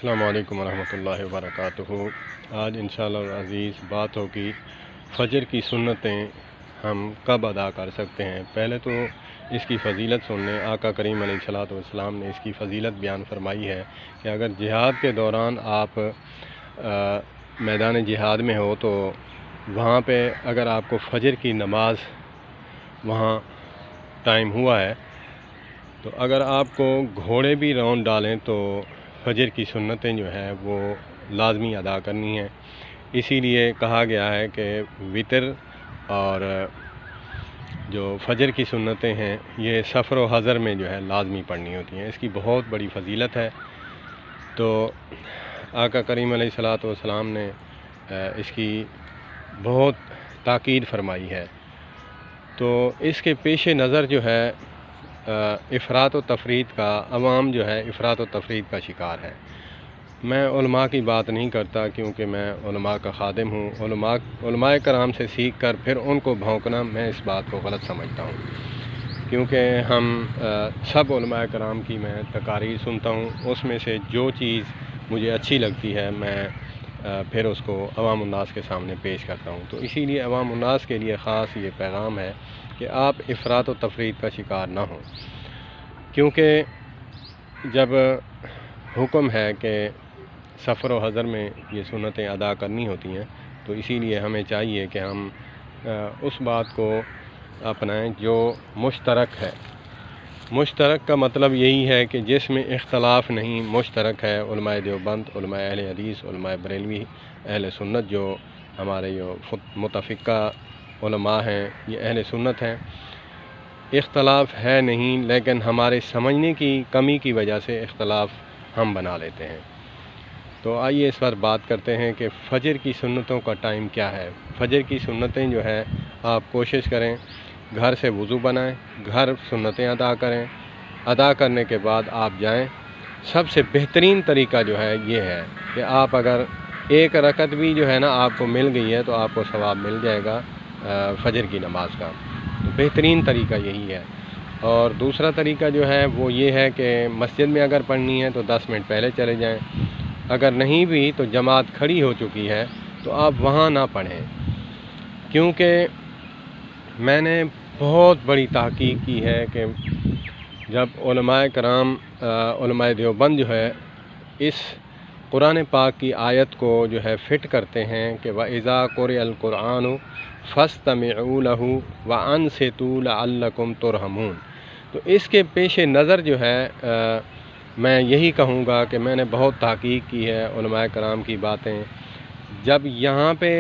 अस्सलामु अलैकुम वरहमतुल्लाहि वबरकातुहू। आज इंशाअल्लाह अज़ीज़ बात होगी फ़जर की सुन्नतें हम कब अदा कर सकते हैं। पहले तो इसकी फ़जीलत सुन लें। आका करीम अलैहिस्सलातु वस्सलाम ने इसकी फ़जीलत बयान फरमाई है कि अगर जिहाद के दौरान आप मैदान जिहाद में हो तो वहाँ पे अगर आपको फ़जर की नमाज वहाँ टाइम हुआ है तो अगर आपको घोड़े भी रौंद डालें तो फ़जर की सुन्नतें जो हैं वो लाज़मी अदा करनी है। इसीलिए कहा गया है कि वितर और जो फ़जर की सुन्नतें हैं ये सफ़र व हज़र में जो है लाज़मी पढ़नी होती हैं। इसकी बहुत बड़ी फ़जीलत है। तो आका करीम अलैहिस्सलातु वस्सलाम ने इसकी बहुत ताकीद फरमाई है। तो इसके पेश नज़र जो है इफ़रात व तफरीद का अवाम जो है इफ़रात व तफरीद का शिकार है। मैं उलमा की बात नहीं करता क्योंकि मैं उलमा का खादिम हूँ। उलमाए कराम से सीख कर फिर उनको भौंकना मैं इस बात को गलत समझता हूँ, क्योंकि हम सब उलमाए कराम की मैं तकारीर सुनता हूँ। उसमें से जो चीज़ मुझे अच्छी लगती है मैं फिर उसको अवाम उन्नास के सामने पेश करता हूँ। तो इसीलिए अवाम उन्नास के लिए ख़ास ये पैगाम है कि आप इफ़रात व तफरीद का शिकार ना हों, क्योंकि जब हुक्म है कि सफ़र व हज़र में ये सुन्नतें अदा करनी होती हैं तो इसीलिए हमें चाहिए कि हम उस बात को अपनाएं जो मुश्तरक है। मुश्तरक का मतलब यही है कि जिसमें इख्तलाफ नहीं, मुश्तरक है। उलमाए देवबंद, उलमाए अहले हदीस, उलमाए बरेलवी, अहले सुन्नत जो हमारे जो मुतफ़िक़ा उलमा हैं ये अहले सुन्नत हैं। इख्तलाफ है नहीं, लेकिन हमारे समझने की कमी की वजह से इख्तलाफ हम बना लेते हैं। तो आइए इस पर बात करते हैं कि फ़जर की सुन्नतों का टाइम क्या है। फ़जर की सुन्नतें जो है आप कोशिश करें घर से वज़ू बनाएं, घर सुन्नतें अदा करें। अदा करने के बाद आप जाएं। सबसे बेहतरीन तरीका जो है ये है कि आप अगर एक रकत भी जो है ना आपको मिल गई है तो आपको सवाब मिल जाएगा फ़जर की नमाज का। तो बेहतरीन तरीका यही है। और दूसरा तरीका जो है वो ये है कि मस्जिद में अगर पढ़नी है तो 10 मिनट पहले चले जाएं। अगर नहीं भी तो जमात खड़ी हो चुकी है तो आप वहाँ ना पढ़ें, क्योंकि मैंने बहुत बड़ी तहकीक की है कि जब उलमाए कराम उलमाए देवबंद जो है इस कुरान पाक की आयत को जो है फ़िट करते हैं कि वइज़ा क़ुरिअल क़ुरआनु फ़स्तमिऊ लहू व अन्सितू लअल्लकुम तुरहमून। तो इसके पेश नज़र जो है मैं यही कहूँगा कि मैंने बहुत तहकीक की है उलमाए कराम की बातें। जब यहाँ पे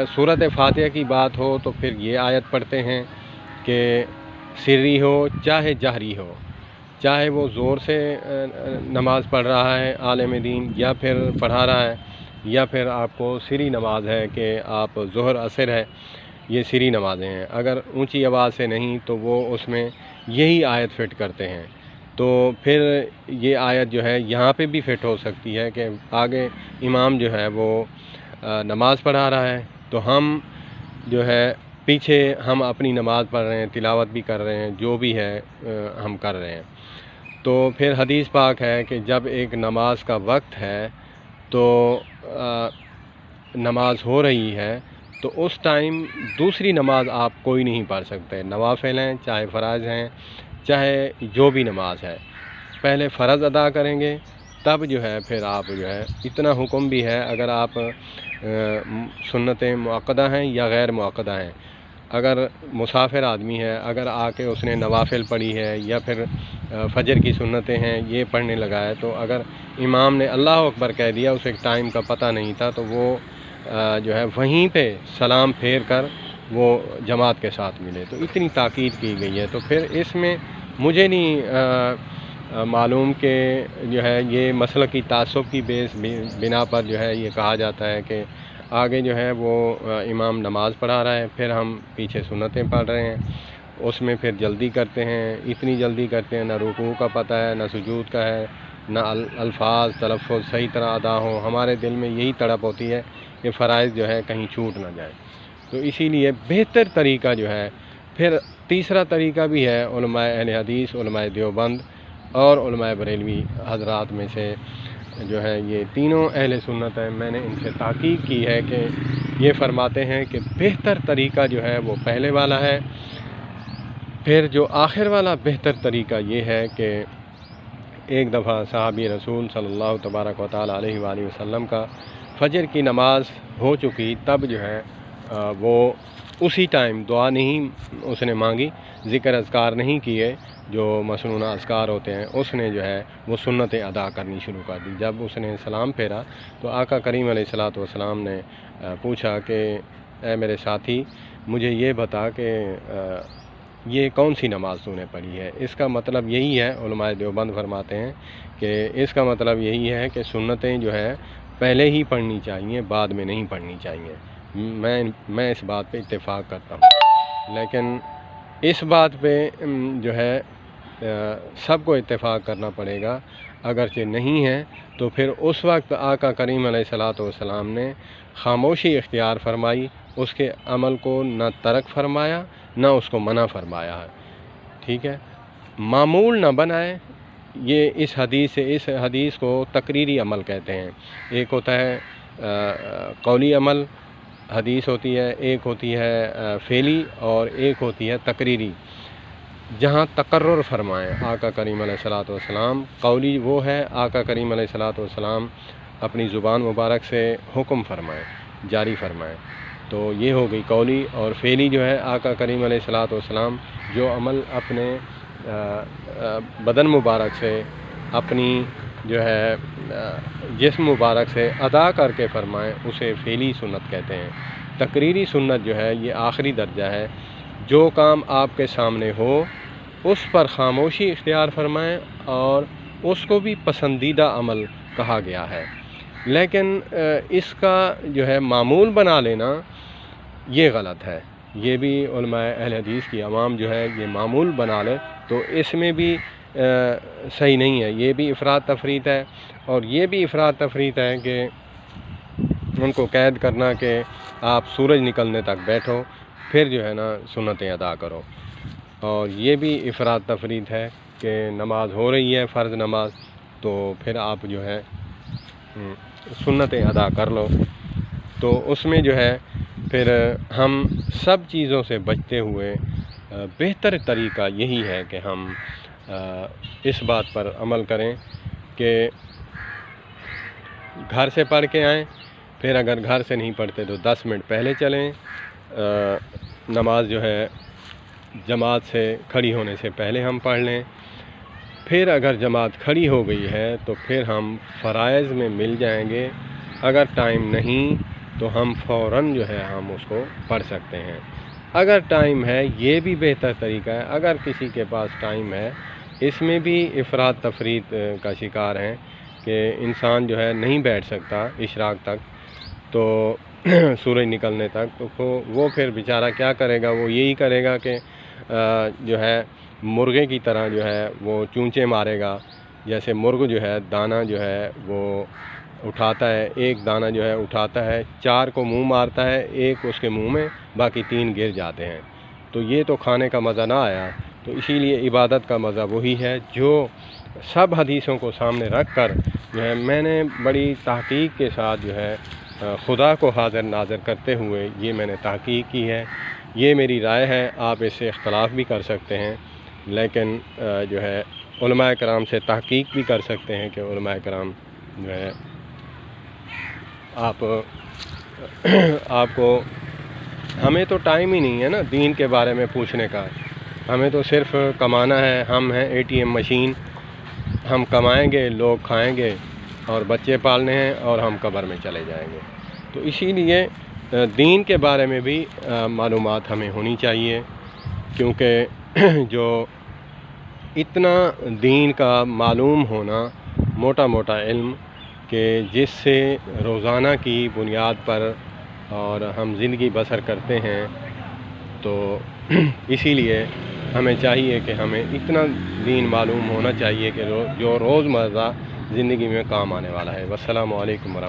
सूरत फ़ातिहा की बात हो तो फिर ये आयत पढ़ते हैं कि सिर्री हो चाहे जहरी हो, चाहे वो ज़ोर से नमाज़ पढ़ रहा है आलिम दीन या फिर पढ़ा रहा है, या फिर आपको सिरी नमाज है कि आप ज़ोहर असर है ये सिरी नमाज़ें हैं। अगर ऊंची आवाज़ से नहीं तो वो उसमें यही आयत फ़िट करते हैं। तो फिर ये आयत जो है यहाँ पे भी फ़िट हो सकती है कि आगे इमाम जो है वो नमाज़ पढ़ा रहा है तो हम जो है पीछे हम अपनी नमाज़ पढ़ रहे हैं, तिलावत भी कर रहे हैं, जो भी है हम कर रहे हैं। तो फिर हदीस पाक है कि जब एक नमाज का वक्त है तो नमाज हो रही है तो उस टाइम दूसरी नमाज आप कोई नहीं पढ़ सकते। नवाफ़िल हैं चाहे फ़राइज़ हैं चाहे जो भी नमाज है, पहले फ़र्ज़ अदा करेंगे तब जो है फिर आप जो है इतना हुक्म भी है अगर आप सुन्नतें मुअक्कदा हैं या गैर मुअक्कदा हैं। अगर मुसाफिर आदमी है, अगर आके उसने नवाफ़िल पढ़ी है या फिर फ़जर की सुन्नतें हैं ये पढ़ने लगा है, तो अगर इमाम ने अल्लाह अकबर कह दिया, उसे टाइम का पता नहीं था, तो वो जो है वहीं पे सलाम फेर कर वो जमात के साथ मिले। तो इतनी ताकीद की गई है। तो फिर इसमें मुझे नहीं मालूम कि जो है ये मसलक की तासुब की बिना पर जो है ये कहा जाता है कि आगे जो है वो इमाम नमाज़ पढ़ा रहा है, फिर हम पीछे सुन्नतें पढ़ रहे हैं, उसमें फिर जल्दी करते हैं। इतनी जल्दी करते हैं ना रुकू का पता है ना सुजूद का है, ना अल्फाज तलफ़ुज़ सही तरह अदा हो। हमारे दिल में यही तड़प होती है कि फ़राइज़ जो है कहीं छूट ना जाए। तो इसीलिए बेहतर तरीका जो है, फिर तीसरा तरीका भी है उलमाए अहले हदीस, उलमाए देवबंद और उलमाए बरेलवी हज़रात में से جو ہے یہ تینوں اہل سنت ہیں، میں نے ان سے تحقیق کی ہے کہ یہ فرماتے ہیں کہ بہتر طریقہ جو ہے وہ پہلے والا ہے، پھر جو آخر والا بہتر طریقہ یہ ہے کہ ایک دفعہ صحابی رسول صلی اللہ تبارک و تعالیٰ علیہ وآلہ وسلم کا فجر کی نماز ہو چکی، تب جو ہے وہ اسی ٹائم دعا نہیں اس نے مانگی، ذکر اذکار نہیں کیے جو مسنونہ اذکار ہوتے ہیں، اس نے جو ہے وہ سنتیں ادا کرنی شروع کر دی۔ جب اس نے سلام پھیرا تو آقا کریم علیہ الصلوۃ والسلام نے پوچھا کہ اے میرے ساتھی، مجھے یہ بتا کہ یہ کون سی نماز تو نے پڑھی ہے؟ اس کا مطلب یہی ہے، علماء دیوبند فرماتے ہیں کہ اس کا مطلب یہی ہے کہ سنتیں جو ہے پہلے ہی پڑھنی چاہیے، بعد میں نہیں پڑھنی چاہیے۔ میں اس بات پہ اتفاق کرتا ہوں، لیکن اس بات پہ جو ہے سب کو اتفاق کرنا پڑے گا، اگرچہ نہیں ہے تو پھر اس وقت آقا کریم علیہ الصلوۃ والسلام نے خاموشی اختیار فرمائی، اس کے عمل کو نہ ترک فرمایا نہ اس کو منع فرمایا ہے، ٹھیک ہے؟ معمول نہ بنائے، یہ اس حدیث کو تقریری عمل کہتے ہیں۔ ایک ہوتا ہے قولی عمل حدیث ہوتی ہے، ایک ہوتی ہے فعلی اور ایک ہوتی ہے تقریری۔ جہاں تقرر فرمائیں آقا کریم علیہ الصلوۃ والسلام، قولی وہ ہے آقا کریم علیہ الصلوۃ والسلام اپنی زبان مبارک سے حکم فرمائیں، جاری فرمائیں، تو یہ ہو گئی قولی۔ اور فعلی جو ہے آقا کریم علیہ الصلوۃ والسلام جو عمل اپنے بدن مبارک سے، اپنی جو ہے جسم مبارک سے ادا کر کے فرمائیں، اسے فعلی سنت کہتے ہیں۔ تقریری سنت جو ہے یہ آخری درجہ ہے، جو کام آپ کے سامنے ہو اس پر خاموشی اختیار فرمائیں، اور اس کو بھی پسندیدہ عمل کہا گیا ہے، لیکن اس کا جو ہے معمول بنا لینا یہ غلط ہے۔ یہ بھی علماء اہل حدیث کی عوام جو ہے یہ معمول بنا لے تو اس میں بھی صحیح نہیں ہے، یہ بھی افراط تفریط ہے۔ اور یہ بھی افراط تفریط ہے کہ ان کو قید کرنا کہ آپ سورج نکلنے تک بیٹھو پھر جو ہے نا سنتیں ادا کرو، اور یہ بھی افراط تفریط ہے کہ نماز ہو رہی ہے فرض نماز تو پھر آپ جو ہے سنتیں ادا کر لو۔ تو اس میں جو ہے پھر ہم سب چیزوں سے بچتے ہوئے بہتر طریقہ یہی ہے کہ ہم اس بات پر عمل کریں کہ گھر سے پڑھ کے آئیں، پھر اگر گھر سے نہیں پڑھتے تو 10 منٹ پہلے چلیں، نماز جو ہے جماعت سے کھڑی ہونے سے پہلے ہم پڑھ لیں، پھر اگر جماعت کھڑی ہو گئی ہے تو پھر ہم فرائض میں مل جائیں گے، اگر ٹائم نہیں تو ہم فوراً جو ہے ہم اس کو پڑھ سکتے ہیں۔ اگر ٹائم ہے یہ بھی بہتر طریقہ ہے، اگر کسی کے پاس ٹائم ہے، اس میں بھی افراط تفریط کا شکار ہیں کہ انسان جو ہے نہیں بیٹھ سکتا اشراق تک، تو سورج نکلنے تک، تو وہ پھر بیچارہ کیا کرے گا؟ وہ یہی کرے گا کہ جو ہے مرغے کی طرح جو ہے وہ چونچے مارے گا، جیسے مرغ جو ہے دانہ جو ہے وہ اٹھاتا ہے، ایک دانہ جو ہے اٹھاتا ہے، 4 کو منہ مارتا ہے، ایک اس کے منہ میں، باقی 3 گر جاتے ہیں، تو یہ تو کھانے کا مزہ نہ آیا۔ تو اسی لیے عبادت کا مزہ وہی ہے جو سب حدیثوں کو سامنے رکھ کر جو ہے میں نے بڑی تحقیق کے ساتھ جو ہے خدا کو حاضر ناظر کرتے ہوئے یہ میں نے تحقیق کی ہے۔ یہ میری رائے ہے، آپ اس سے اختلاف بھی کر سکتے ہیں، لیکن جو ہے علماء کرام سے تحقیق بھی کر سکتے ہیں کہ علماء کرام جو ہے آپ کو، ہمیں تو ٹائم ہی نہیں ہے نا دین کے بارے میں پوچھنے کا، ہمیں تو صرف کمانا ہے، ہم ہیں ATM مشین، ہم کمائیں گے، لوگ کھائیں گے اور بچے پالنے ہیں اور ہم قبر میں چلے جائیں گے۔ تو اسی لیے دین کے بارے میں بھی معلومات ہمیں ہونی چاہیے، کیونکہ جو اتنا دین کا معلوم ہونا، موٹا موٹا علم کہ جس سے روزانہ کی بنیاد پر اور ہم زندگی بسر کرتے ہیں، تو اسی لیے ہمیں چاہیے کہ ہمیں اتنا دین معلوم ہونا چاہیے کہ جو روزمرہ زندگی میں کام آنے والا ہے۔ والسلام علیکم ورحمۃ اللہ۔